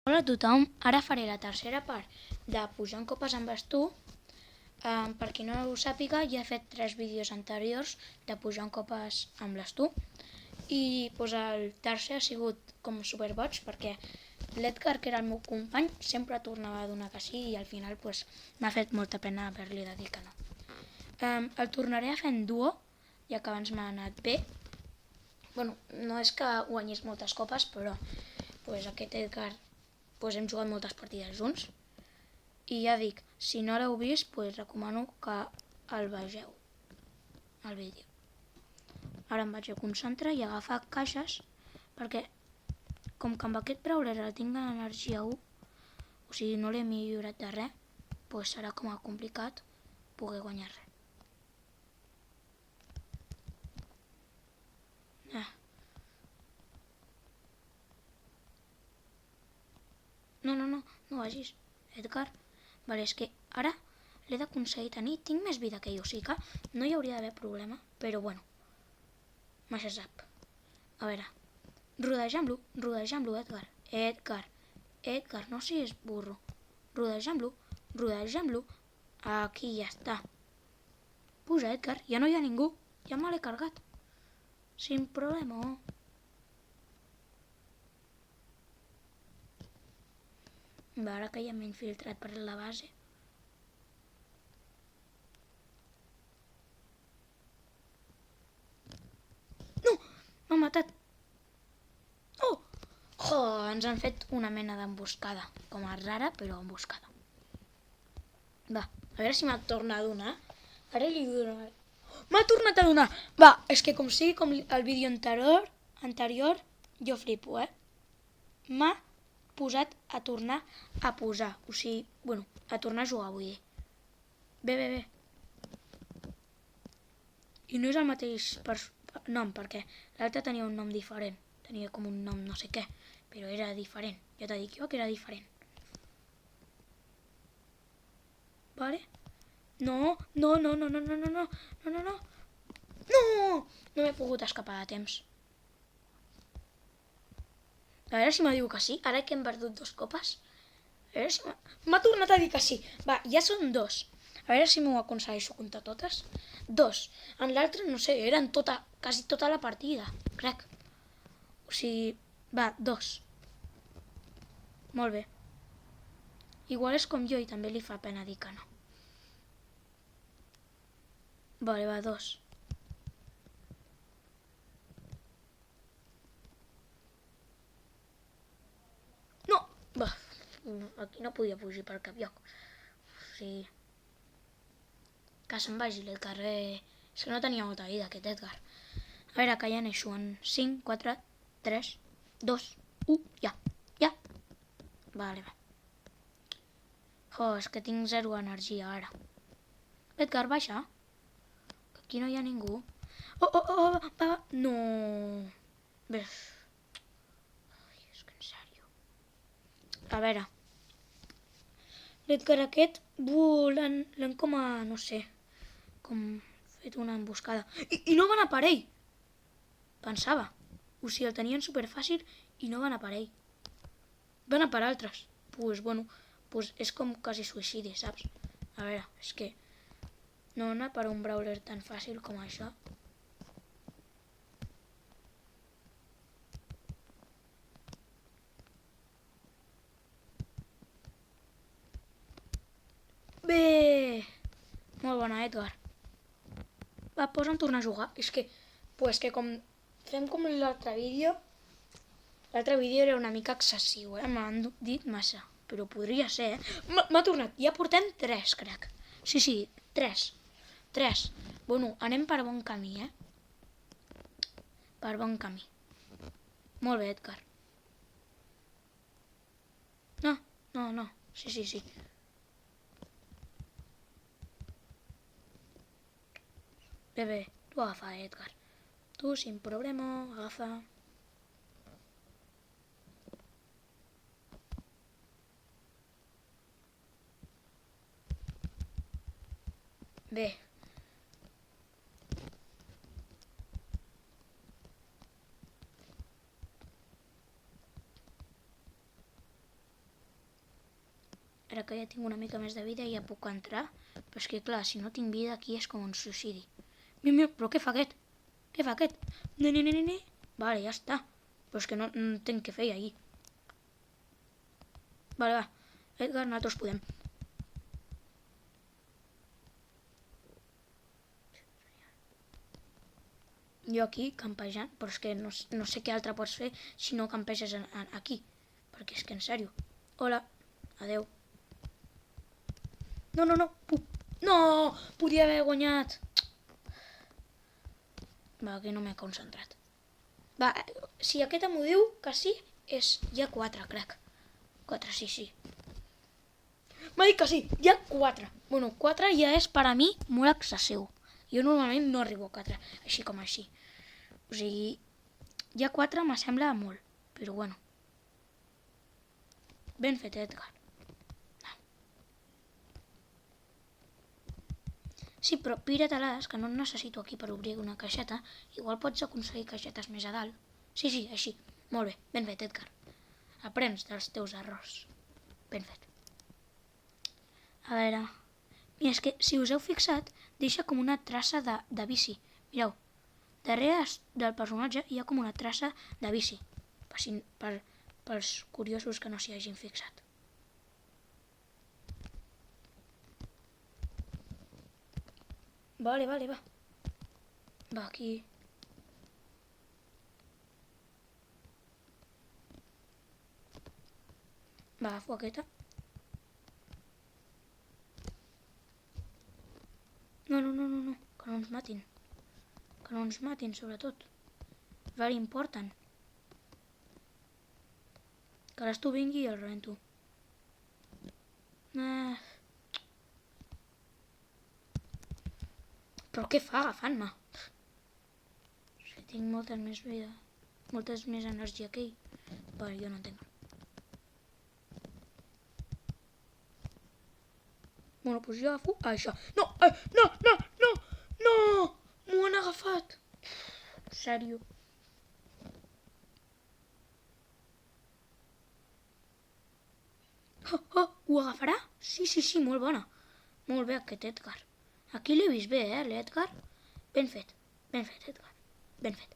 Hola a tothom, ara faré la tercera part de pujar en copes amb bastó. Per qui no ho sàpiga, ja he fet 3 vídeos anteriors de pujar en copes amb bastó i el tercer ha sigut com superboig perquè l'Edgar, que era el meu company, sempre tornava a donar que sí i al final m'ha fet molta pena haver-li de dir que no. El tornaré a fer en duo, ja que abans m'ha anat bé. No és que guanyés moltes copes, però aquest Edgar hem jugat moltes partides junts i ja dic, si no l'heu vist, recomano que el vegeu, el vídeo. Ara em vaig a concentrar i agafar caixes perquè com que amb aquest brawler la tinc en energia 1, o sigui no l'he millorat de res, serà com a complicat poder guanyar res. No vagis, Edgar. Vale, és que ara l'he d'aconseguir tenir. Tinc més vida que ell, o sigui que no hi hauria d'haver problema, però bueno, mai se sap. A veure, rodejant-lo, Edgar, no siguis burro. Rodejant-lo, aquí ja està. Puja, Edgar, ja no hi ha ningú, ja me l'he carregat. Sin problema. Ara que ja m'he infiltrat per la base. No! M'ha matat. Oh! Ens han fet una mena d'emboscada. Com a rara, però emboscada. Va, a veure si m'ha tornat a donar. Ara li donaré. M'ha tornat a donar! Va, és que com sigui com el vídeo anterior, jo flipo, M'ha posat a tornar a posar. O sigui, a tornar a jugar, vull dir. Bé. I no és el mateix nom, perquè l'altre tenia un nom diferent. Tenia com un nom no sé què, però era diferent. Ja t'he dit jo que era diferent. Vale? No! No m'he pogut escapar a temps. A veure si me diu que sí, ara que hem perdut 2 copes. A veure si m'ha tornat a dir que sí. Va, ja són 2. A veure si m'ho aconsegueixo comptar totes. 2. En l'altre, no sé, eren quasi tota la partida, crec. O sigui, va, 2. Molt bé. Igual és com jo i també li fa pena dir que no. Vale, va, 2. No! Va, aquí no podia fugir per cap lloc. O sigui, que se'n vagi el carrer. És que no tenia molta vida, aquest Edgar. A veure, que ja neixo en 5, 4, 3, 2, 1, ja. Vale, va. És que tinc 0 energia ara. Edgar, baixa. Que aquí no hi ha ningú. Va. No. Bé. És que en sèrio. A veure. L'Edgar aquest l'han com a, no sé, com fet una emboscada. I no van a per ell. Pensava. O sigui, el tenien superfàcil i no van a per ell. Van a per altres. És com quasi suïcidi, saps? A veure, és que no anar per un brawler tan fàcil com això. Bé! Molt bona, Edgar. Va, posa'm tornar a jugar. És que com fem com l'altre vídeo era una mica excessiu, m'han dit massa. Però podria ser, M'ha tornat. Ja portem 3, crec. Sí, 3. Anem per bon camí, Per bon camí. Molt bé, Edgar. No. Sí. Bé. Tu agafa, Edgar. Tu, sin problema, agafa. Bé. Ara que ja tinc una mica més de vida ja puc entrar. Però és que clar, si no tinc vida aquí és com un suïcidi. Mira, però què fa aquest? Què fa aquest? Ne. Vale, ja està. Però és que no entenc què feia allí. Vale, va. Edgar, nosaltres podem. Jo aquí campejant, però és que no sé què altre pots fer si no campeges aquí. Perquè és que en sèrio. Hola, adeu. No. No! Podia haver guanyat. Va, que no m'he concentrat. Va, si aquest m'ho diu que sí, és ja 4, crec. 4, sí. M'ha dit que sí, ja 4. Bueno, 4 ja és per a mi molt excessiu. Jo normalment no arribo a 4, així com així. O sigui, ja 4 me sembla molt, però bueno. Ben fet, Edgar. Sí, però pira-te-les, que no en necessito aquí per obrir una caixeta. Igual pots aconseguir caixetes més a dalt. Sí, així. Molt bé, ben fet, Edgar. Aprens dels teus errors. Ben fet. A veure... Mira, és que si us heu fixat, deixa com una traça de bici. Mireu, darrere del personatge hi ha com una traça de bici. Pels curiosos que no s'hi hagin fixat. Vale, va. Va, aquí... Va, agafo aquesta. No, que no ens matin. Que no ens matin, sobretot. Very important. Que l'Estu vingui i el rebento. Però què fa agafant-me? Si tinc moltes més vida, moltes més energia que ell. Vale, jo no entenc. Bueno, doncs jo agafo això. No! M'ho han agafat! En sèrio? Ho agafarà? Sí, molt bona. Molt bé aquest Edgar. Aquí l'he vist bé, l'Edgar? Ben fet, Edgar. Ben fet.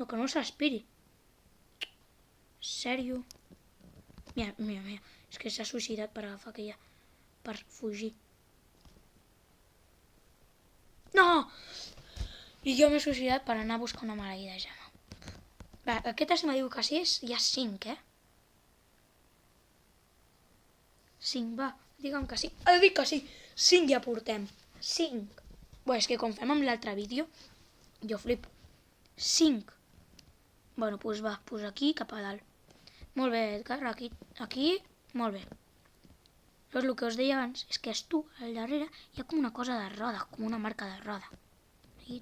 No, que no s'aspiri. Sèrio? Mira. És que s'ha suïcidat per agafar aquella... per fugir. No! I jo m'he suïcidat per anar a buscar una maleïda gema. Va, aquesta si me diu que sí és ja 5, 5, va, digue'm que sí. Ha dit que sí. 5 ja portem. 5. Bé, és que com fem amb l'altre vídeo, jo flipo. 5. Bueno, doncs va, pues aquí cap a dalt. Molt bé, Edgar, aquí, molt bé. Però el que us deia abans és que tu, al darrere, hi ha com una cosa de roda, com una marca de roda. I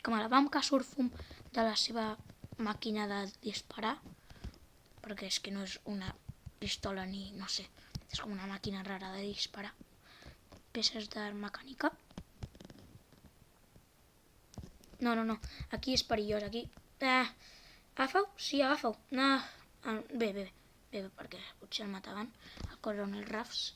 com a la vam que surt fum de la seva màquina de disparar, perquè és que no és una pistola ni, no sé, és com una màquina rara de disparar. Peces d'art mecànica. No, aquí és perillós, aquí... Agafeu? Sí, agafeu. Bé, perquè potser el mataven el coronel Ruffs.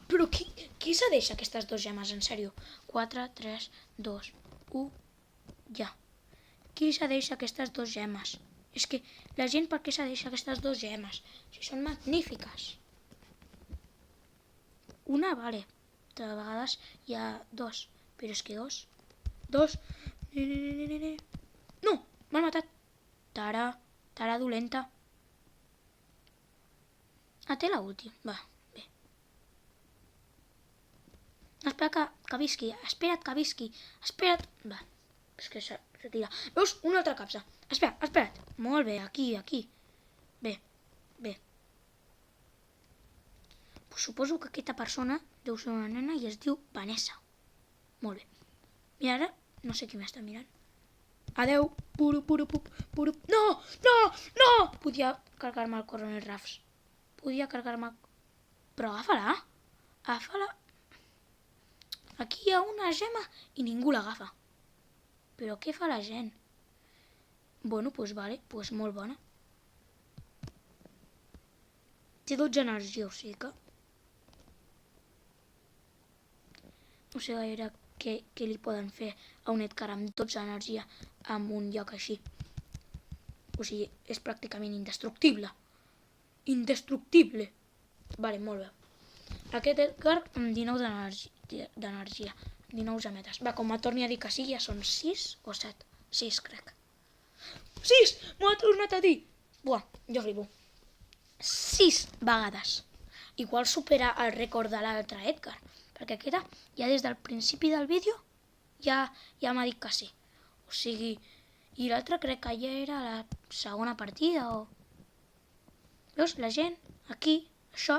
Però qui se deixa aquestes 2 gemes, en sèrio? 4, 3, 2, 1, ja. Qui se deixa aquestes 2 gemes? És que la gent per què se deixa aquestes 2 gemes? Si són magnífiques. Una, vale. De vegades hi ha 2, però és que 2... No! M'han matat. Tara dolenta. Té l'últim. Va, bé. Espera que visqui. Espera't que visqui. Espera't. Va. És que se tira. Veus? Una altra capsa. Espera't. Molt bé, aquí. Bé. Pues suposo que aquesta persona deu ser una nena i es diu Vanessa. Molt bé. I ara no sé qui m'està mirant. Adeu. Puro. No! Podia carregar-me el coronel Ruffs. Però agafa-la. Aquí hi ha una gema i ningú l'agafa. Però què fa la gent? Bueno, doncs vale, doncs molt bona. Té 12 energia, o sigui que... No sé gaire què li poden fer a un Edgar amb 12 energia en un lloc així. O sigui, és pràcticament indestructible. Indestructible! Vale, molt bé. Aquest Edgar amb 19 d'energia. 19 gemetes. Va, com me torni a dir que sí, ja són 6 o 7. 6, crec. 6! M'ho ha tornat a dir! Buah, jo flipo. 6 vegades. Igual supera el rècord de l'altre Edgar. Perquè aquesta, ja des del principi del vídeo, ja m'ha dit que sí. O sigui, i l'altre crec que ja era la segona partida o... Veus, la gent, aquí, això,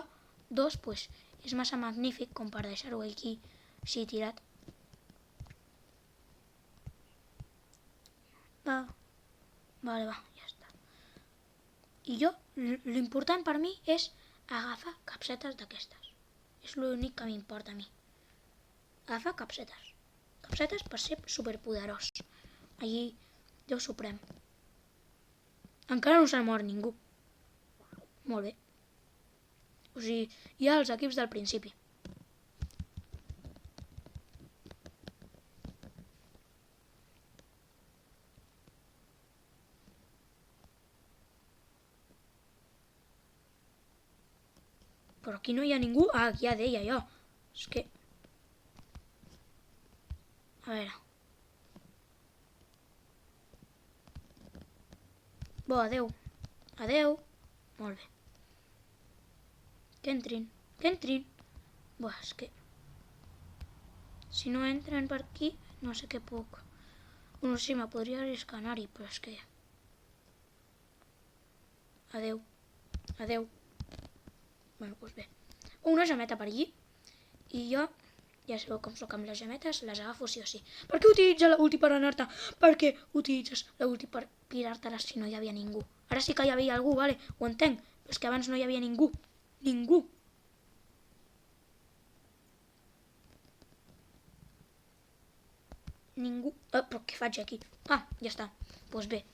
2, doncs, és massa magnífic com per deixar-ho aquí així tirat. Vale, ja està. I jo, l'important per mi és agafar capsetes d'aquestes. És l'únic que m'importa a mi. Agafar capsetes. Capsetes per ser superpoderós. Allí, Déu suprem. Encara no s'ha mort ningú. Molt bé. O sigui, hi ha els equips del principi. Però aquí no hi ha ningú. Ah, ja deia jo. És que... A veure. Bo, adeu. Adeu. Molt bé. Que entrin. Que entrin. Bo, és que... Si no entren per aquí, no sé què puc. Bueno, sí, me podria arriscar anar-hi, però és que... Adeu. Adeu. Bueno, doncs bé. Una gemeta per allí. I jo, ja sabeu com soc amb les gemetes, les agafo sí o sí. Per què utilitza l'ulti per anar-te? Per què utilitzes l'ulti per pirar-te-la si no hi havia ningú? Ara sí que hi havia algú, vale? Ho entenc. Però és que abans no hi havia ningú. Ningú. Ningú. Però què faig aquí? Ah, ja està. Doncs bé.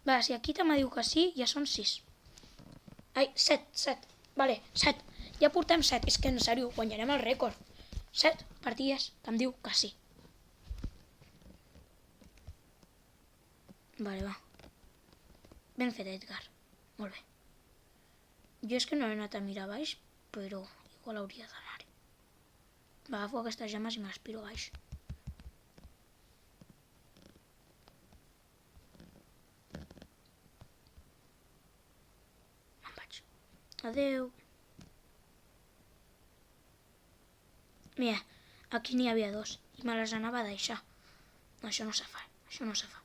Va, si aquí també diu que sí, ja són 6. Ai, 7. Vale, 7. Ja portem 7. És que, en sèrio, guanyarem el rècord. 7 partides que em diu que sí. Vale, va. Ben fet, Edgar. Molt bé. Jo és que no he anat a mirar baix, però igual hauria d'anar-hi. Agafo aquestes gemes i m'aspiro baix. Me'n vaig. Adeu. Mira, aquí n'hi havia 2 i me les anava a deixar. No, això no se fa, això no se fa.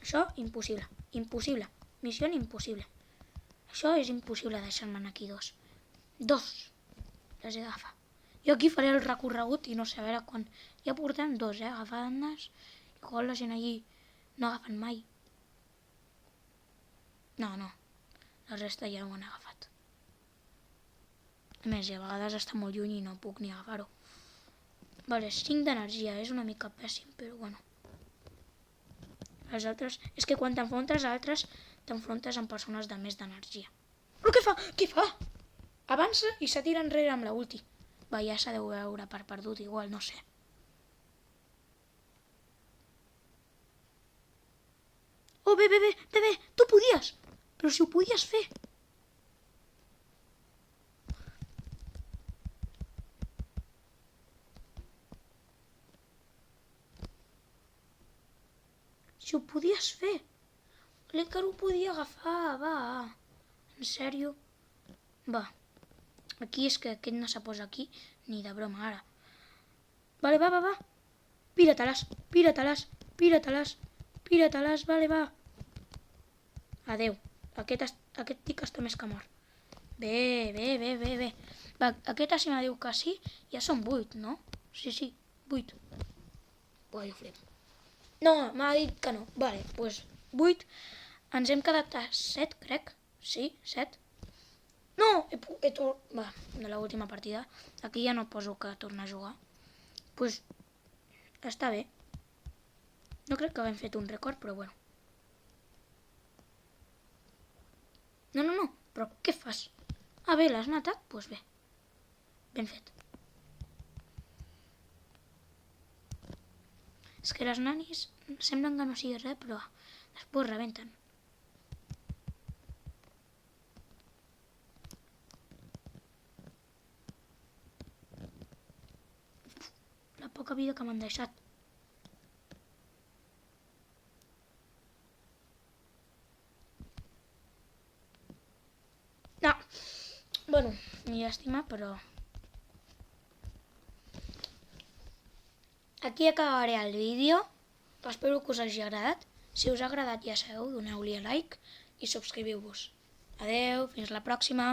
Això, impossible, impossible. Missió impossible. Això és impossible deixar-me'n aquí 2. 2 les he d'agafar. Jo aquí faré el recorregut i no sé, a veure quan... Ja portem 2, agafant-les. Igual la gent allí no agafen mai. No. La resta ja ho han agafat. A més, a vegades està molt lluny i no puc ni agafar-ho. Vale, 5 d'energia, és una mica pèssim, però bueno. Les altres... És que quan t'enfrontes a altres, t'enfrontes amb persones de més d'energia. Però què fa? Què fa? Avança i se tira enrere amb la ulti. Va, ja s'ha de veure per perdut, igual, no sé. Oh, bé, tu podies! Però si ho podies fer! Si ho podies fer. L'Edgar ho podia agafar, va. En sèrio? Va. Aquí és que aquest no se posa aquí ni de broma ara. Vale, va. Pira-te-les, vale, va. Adeu. Aquest tic està més que mort. Bé. Va, aquesta si me diu que sí, ja són 8, no? Sí, 8. Buah, jo flip. No, m'ha dit que no. Vale, doncs 8. Ens hem quedat a 7, crec. Sí, 7. No! Va, de l'última partida. Aquí ja no poso que torna a jugar. Doncs està bé. No crec que haguem fet un rècord, però bueno. però què fas? Ah, bé, l'has matat? Doncs bé, ben fet. És que les nanis semblen que no sigui res, però després rebenten. La poca vida que m'han deixat. No, bueno, ni llàstima, però... Aquí acabaré el vídeo. Espero que us hagi agradat. Si us ha agradat, ja sabeu, doneu-li a like i subscriviu-vos. Adeu, fins la pròxima!